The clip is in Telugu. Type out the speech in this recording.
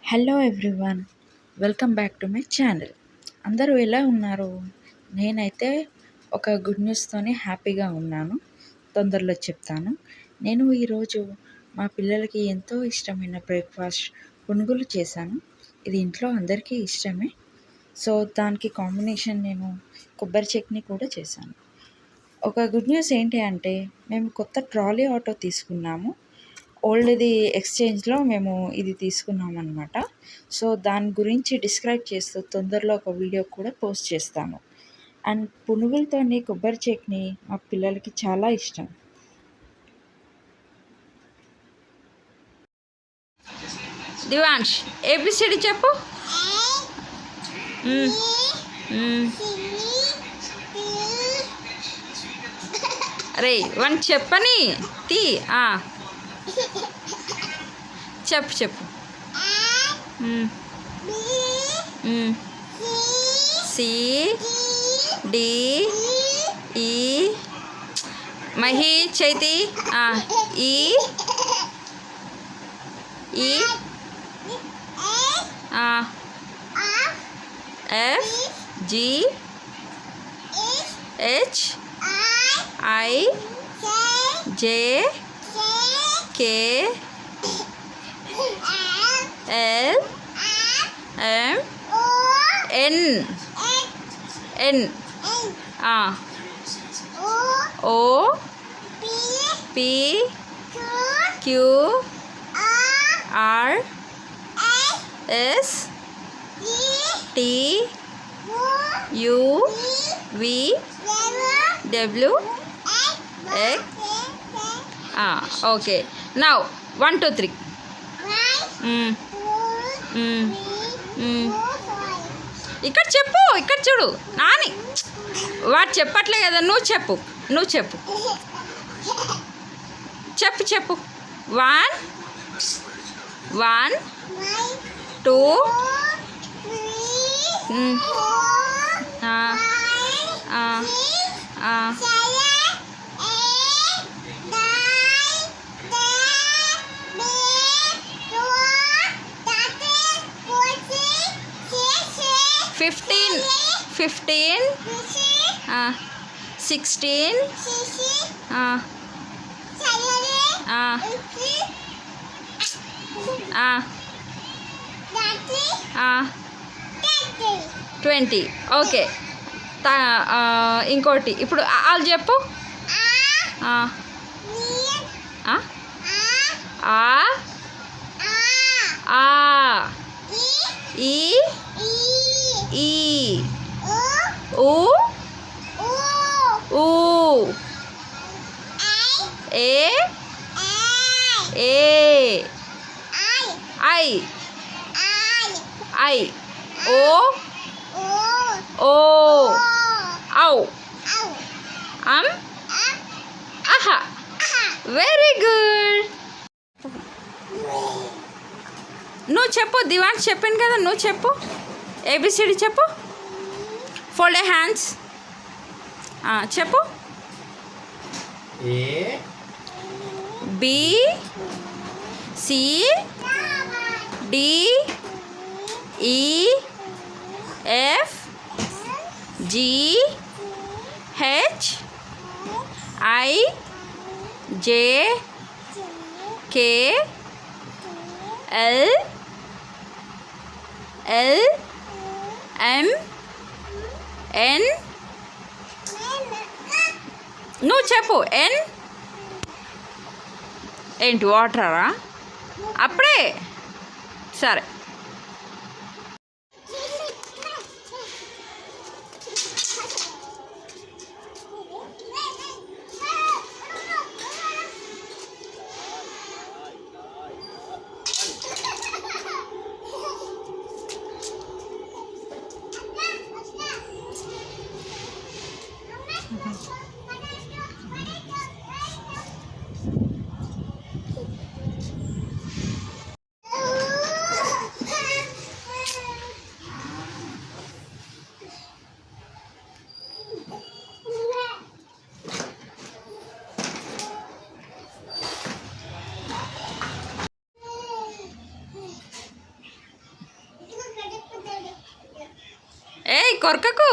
Hello everyone, welcome back to my channel. అందరూ ఎలా ఉన్నారు? నేనైతే ఒక గుడ్ న్యూస్తోనే హ్యాపీగా ఉన్నాను. తొందరలో చెప్తాను. నేను ఈరోజు మా పిల్లలకి ఎంతో ఇష్టమైన బ్రేక్ఫాస్ట్ పునుగులు చేశాను. ఇది ఇంట్లో అందరికీ ఇష్టమే. సో దానికి కాంబినేషన్ నేను కొబ్బరి చట్నీ కూడా చేశాను. ఒక గుడ్ న్యూస్ ఏంటి అంటే, మేము కొత్త ట్రాలీ ఆటో తీసుకున్నాము. ఓల్డ్ది ఎక్స్చేంజ్లో మేము ఇది తీసుకున్నాం అన్నమాట. సో దాని గురించి డిస్క్రైబ్ చేస్తూ తొందరలో ఒక వీడియో కూడా పోస్ట్ చేస్తాను. అండ్ పునుగులతోని కొబ్బరి చట్నీ మా పిల్లలకి చాలా ఇష్టం. దివాంష్ ఏబిసిడి చెప్పు. అరే వన్ చెప్పని తీ. చెప్పు చెప్పు. సి డి ఈ మహి చైతి E E F G H I J K L M N N O P Q R S T U V W X. Okay, now 1 2 3. ఇక్కడ చెప్పు, ఇక్కడ చూడు. నాని వాడు చెప్పట్లే కదా, నువ్వు చెప్పు. చెప్పు చెప్పు. 1 1 2 15 16 20. ఓకే, ఇంకోటి ఇప్పుడు వాళ్ళు చెప్పు. ఈ ఈ ఊ ఊ ఏ ఏ ఐ ఐ ఓ ఓ ఔ ఆహా. Very good. నువ్వు చెప్పు. దివాన్ చెప్పింది కదా, నువ్వు చెప్పు. ఏబిసిడి చెప్పు. ఫోల్డ్ హ్యాండ్స్ చెప్పు. A B C D E F G H I J K L L M N. నువ్వు చెప్పు. ఎన్ ఏంటి? వాటరా? అప్పుడే సరే. ఏయ్ కొరకకు.